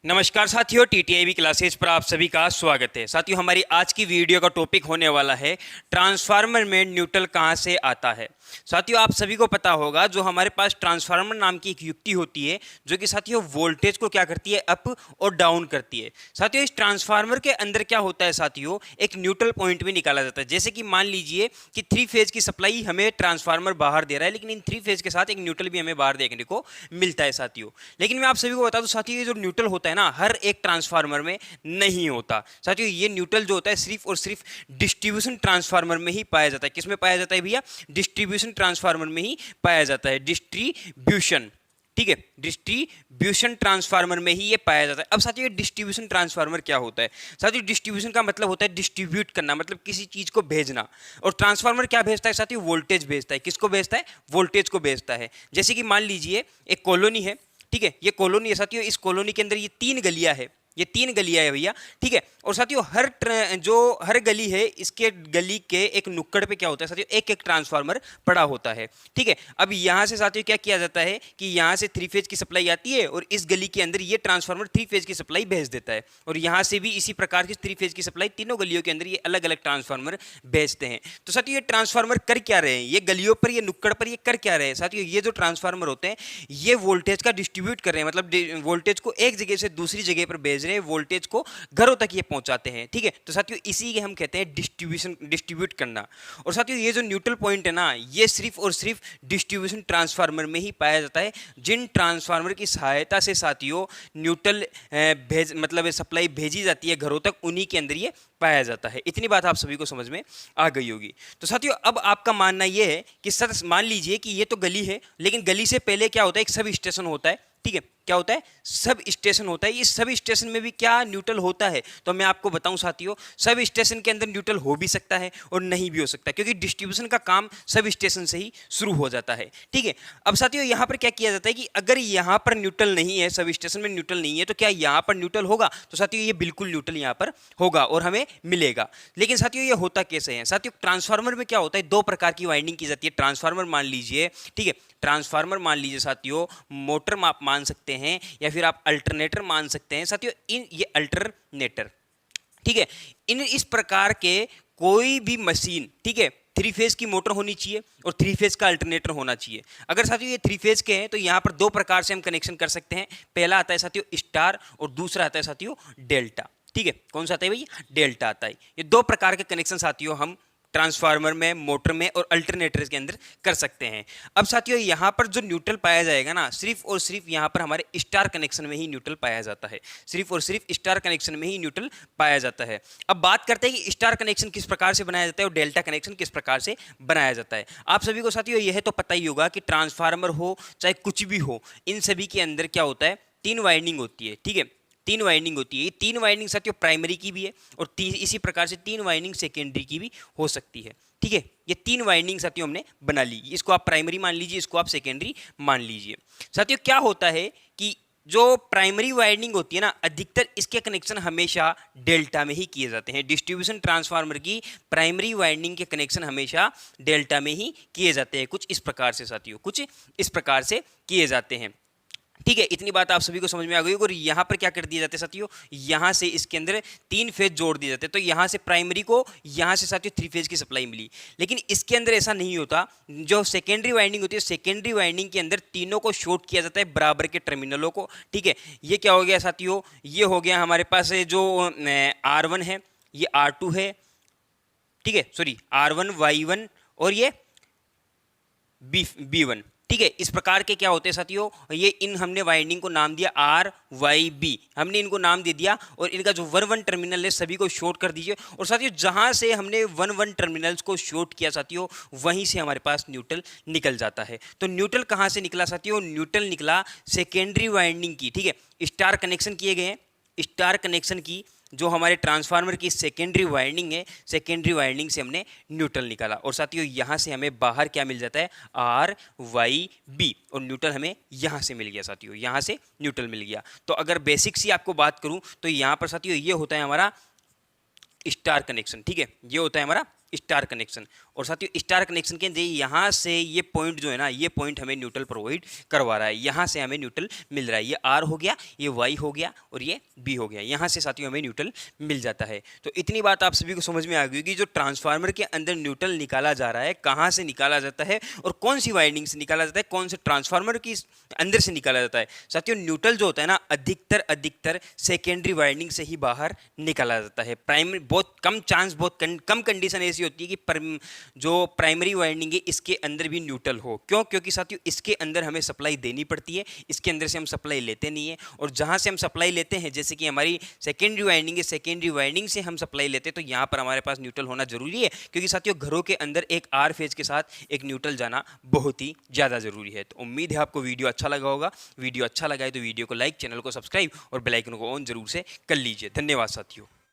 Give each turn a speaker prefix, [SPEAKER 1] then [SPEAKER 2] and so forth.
[SPEAKER 1] नमस्कार साथियों, टीटीआईबी क्लासेस पर आप सभी का स्वागत है। साथियों, हमारी आज की वीडियो का टॉपिक होने वाला है ट्रांसफार्मर में न्यूट्रल कहां से आता है। साथियों, आप सभी को पता होगा जो हमारे पास ट्रांसफार्मर नाम की एक युक्ति होती है जो कि साथियों वोल्टेज को क्या करती है, अप और डाउन करती है। साथियों, इस ट्रांसफार्मर के अंदर क्या होता है साथियों, एक न्यूट्रल पॉइंट भी निकाला जाता है। जैसे कि मान लीजिए कि 3 फेज की सप्लाई हमें ट्रांसफार्मर बाहर दे रहा है, लेकिन इन 3 फेज के साथ एक न्यूट्रल भी हमें बाहर देखने को मिलता है साथियों। लेकिन मैं आप सभी को बता दूं साथियों, ये जो न्यूट्रल होता है ना, हर एक ट्रांसफार्मर में नहीं होता। साथियों, ये न्यूट्रल जो होता है सिर्फ और सिर्फ डिस्ट्रीब्यूशन ट्रांसफार्मर में ही पाया जाता है। किसमें पाया जाता है भैया? डिस्ट्रीब्यूशन ट्रांसफार्मर में ही पाया जाता है। डिस्ट्रीब्यूशन, ठीक है, डिस्ट्रीब्यूशन ट्रांसफार्मर में ही ये पाया जाता है। अब साथियों, डिस्ट्रीब्यूशन ट्रांसफार्मर क्या होता है? साथियों, डिस्ट्रीब्यूशन का मतलब होता है डिस्ट्रीब्यूट करना, मतलब किसी चीज को भेजना। और ट्रांसफार्मर क्या भेजता है साथियों? वोल्टेज भेजता है। किसको भेजता है? वोल्टेज को भेजता है। जैसे कि मान लीजिए एक कॉलोनी है, ठीक है, ये कॉलोनी है साथियों। इस कॉलोनी के अंदर ये 3 गलियां है, ये 3 गलियां है भैया, ठीक है। और साथियों, हर गली है, इसके गली के एक नुक्कड़ पे क्या होता है साथियों, एक एक ट्रांसफार्मर पड़ा होता है, ठीक है। अब यहां से साथियों क्या किया जाता है कि यहां से 3 फेज की सप्लाई आती है और इस गली के अंदर ये ट्रांसफार्मर 3 फेज की सप्लाई भेज देता है। और यहां से भी इसी प्रकार की 3 फेज की सप्लाई तीनों गलियों के अंदर ये अलग अलग ट्रांसफार्मर भेजते हैं। तो साथियों, ये ट्रांसफार्मर कर क्या रहे हैं? ये गलियों पर, ये नुक्कड़ पर ये कर क्या रहे हैं साथियों? ये जो ट्रांसफार्मर होते हैं ये वोल्टेज का डिस्ट्रीब्यूट कर रहे हैं, मतलब वोल्टेज को एक जगह से दूसरी जगह पर भेज रहे हैं, वोल्टेज को घरों तक ये पहुंचाते हैं, ठीक है। तो साथियों, इसी के हम कहते हैं डिस्ट्रीब्यूट करना। और साथियों, ये जो न्यूट्रल पॉइंट है ना, ये सिर्फ और सिर्फ डिस्ट्रीब्यूशन ट्रांसफार्मर में ही पाया जाता है। जिन ट्रांसफार्मर की सहायता से साथियों न्यूट्रल मतलब सप्लाई भेजी जाती है घरों तक, उन्हीं के अंदर ये पाया जाता है। इतनी बात आप सभी को समझ में आ गई होगी। तो साथियों, अब आपका मानना यह है कि सर मान लीजिए कि ये तो गली है, लेकिन गली से पहले क्या होता है, एक सब स्टेशन होता है, ठीक है। क्या होता है? सब स्टेशन होता है। इस सब स्टेशन में भी क्या न्यूट्रल होता है? तो मैं आपको बताऊं साथियों, सब स्टेशन के अंदर न्यूट्रल हो भी सकता है और नहीं भी हो सकता, क्योंकि डिस्ट्रीब्यूशन का काम सब स्टेशन से ही शुरू हो जाता है, ठीक है। अब साथियों, यहां पर क्या किया जाता है कि अगर यहां पर न्यूट्रल नहीं है, सब स्टेशन में न्यूट्रल नहीं है, तो क्या यहां पर न्यूट्रल होगा? तो साथियों, ये बिल्कुल न्यूट्रल यहां पर होगा और हमें मिलेगा। लेकिन साथियों, ये होता कैसे है? साथियों, ट्रांसफार्मर में क्या होता है, 2 प्रकार की वाइंडिंग की जाती है। ट्रांसफार्मर मान लीजिए, ठीक है, ट्रांसफार्मर मान लीजिए साथियों, मोटर आप मान सकते हैं या फिर आप अल्टरनेटर मान सकते हैं साथियों। ये अल्टरनेटर, ठीक है, इस प्रकार के कोई भी मशीन, ठीक है, 3 फेज की मोटर होनी चाहिए और 3 फेज का अल्टरनेटर होना चाहिए। अगर साथियों ये 3 फेज के हैं तो यहां पर 2 प्रकार से हम कनेक्शन कर सकते हैं। पहला आता है साथियों स्टार और दूसरा आता है साथियों डेल्टा, ठीक है। कौन सा आता है भैया? डेल्टा आता है। ये 2 प्रकार के कनेक्शन साथियों हम ट्रांसफार्मर में, मोटर में और अल्टरनेटर के अंदर कर सकते हैं। अब साथियों, यहां पर जो न्यूट्रल पाया जाएगा ना, सिर्फ और सिर्फ यहां पर हमारे स्टार कनेक्शन में ही न्यूट्रल पाया जाता है। सिर्फ और सिर्फ स्टार कनेक्शन में ही न्यूट्रल पाया जाता है। अब बात करते हैं कि स्टार कनेक्शन किस प्रकार से बनाया जाता है और डेल्टा कनेक्शन किस प्रकार से बनाया जाता है। आप सभी को साथियों यह तो पता ही होगा कि ट्रांसफार्मर हो चाहे कुछ भी हो, इन सभी के अंदर क्या होता है, 3 वाइंडिंग होती है, ठीक है। 3 वाइंडिंग होती है। ये 3 वाइंडिंग साथियों प्राइमरी की भी है और इसी प्रकार से 3 वाइंडिंग सेकेंडरी की भी हो सकती है, ठीक है। ये 3 वाइंडिंग साथियों हमने बना ली। इसको आप प्राइमरी मान लीजिए, इसको आप सेकेंडरी मान लीजिए। साथियों, क्या होता है कि जो प्राइमरी वाइंडिंग होती है ना, अधिकतर इसके कनेक्शन हमेशा डेल्टा में ही किए जाते हैं। डिस्ट्रीब्यूशन ट्रांसफार्मर की प्राइमरी वाइंडिंग के कनेक्शन हमेशा डेल्टा में ही किए जाते हैं। कुछ इस प्रकार से साथियों, कुछ इस प्रकार से किए जाते हैं, ठीक है। इतनी बात आप सभी को समझ में आ गई। और यहाँ पर क्या कर दिए जाते हैं साथियों, यहाँ से इसके अंदर 3 फेज जोड़ दिए जाते हैं। तो यहाँ से प्राइमरी को, यहाँ से साथियों 3 फेज की सप्लाई मिली। लेकिन इसके अंदर ऐसा नहीं होता। जो सेकेंडरी वाइंडिंग होती है, सेकेंडरी वाइंडिंग के अंदर तीनों को शॉर्ट किया जाता है, बराबर के टर्मिनलों को, ठीक है। ये क्या हो गया साथियों, ये हो गया हमारे पास जो R1 है, ये R2 है, ठीक है, सॉरी R1 Y1 और ये B1, ठीक है। इस प्रकार के क्या होते हैं साथियों, ये इन हमने वाइंडिंग को नाम दिया RYB, हमने इनको नाम दे दिया। और इनका जो 1-1 टर्मिनल है सभी को शॉर्ट कर दीजिए। और साथियों, जहां से हमने 1-1 टर्मिनल्स को शॉर्ट किया साथियों, वहीं से हमारे पास न्यूट्रल निकल जाता है। तो न्यूट्रल कहां से निकला साथियों? न्यूट्रल निकला सेकेंडरी वाइंडिंग की, ठीक है। स्टार कनेक्शन किए गए हैं, स्टार कनेक्शन की जो हमारे ट्रांसफार्मर की सेकेंडरी वाइंडिंग है, सेकेंडरी वाइंडिंग से हमने न्यूट्रल निकाला। और साथियों, यहाँ से हमें बाहर क्या मिल जाता है, RYB, और न्यूट्रल हमें यहाँ से मिल गया साथियों, यहाँ से न्यूट्रल मिल गया। तो अगर बेसिक सी आपको बात करूँ तो यहाँ पर साथियों ये होता है हमारा स्टार कनेक्शन, ठीक है, ये होता है हमारा स्टार कनेक्शन। और साथियों स्टार कनेक्शन के यहाँ से ये पॉइंट जो है ना, ये पॉइंट हमें न्यूट्रल प्रोवाइड करवा रहा है, यहाँ से हमें न्यूट्रल मिल रहा है। ये आर हो गया, ये वाई हो गया और ये बी हो गया, यहाँ से साथियों हमें न्यूट्रल मिल जाता है। तो इतनी बात आप सभी को समझ में आ गई कि जो ट्रांसफार्मर के अंदर न्यूट्रल निकाला जा रहा है, कहाँ से निकाला जाता है और कौन सी वाइंडिंग से निकाला जाता है, कौन से ट्रांसफार्मर की अंदर से निकाला जाता है। साथियों न्यूट्रल जो होता है ना, अधिकतर सेकेंडरी वाइंडिंग से ही बाहर निकाला जाता है। प्राइमरी बहुत कम चांस, बहुत कम कंडीशन ऐसी होती है कि जो प्राइमरी वाइंडिंग है इसके अंदर भी न्यूट्रल हो। क्यों? क्योंकि साथियों इसके अंदर हमें सप्लाई देनी पड़ती है, इसके अंदर से हम सप्लाई लेते नहीं है। और जहां से हम सप्लाई लेते हैं, जैसे कि हमारी सेकेंडरी वाइंडिंग है, सेकेंडरी वाइंडिंग से हम सप्लाई लेते हैं, तो यहाँ पर हमारे पास न्यूट्रल होना जरूरी है, क्योंकि साथियों घरों के अंदर एक आर फेज के साथ एक न्यूट्रल जाना बहुत ही ज़्यादा जरूरी है। तो उम्मीद है आपको वीडियो अच्छा लगा होगा। वीडियो अच्छा लगा है तो वीडियो को लाइक, चैनल को सब्सक्राइब और बेल आइकन को ऑन जरूर से कर लीजिए। धन्यवाद साथियों।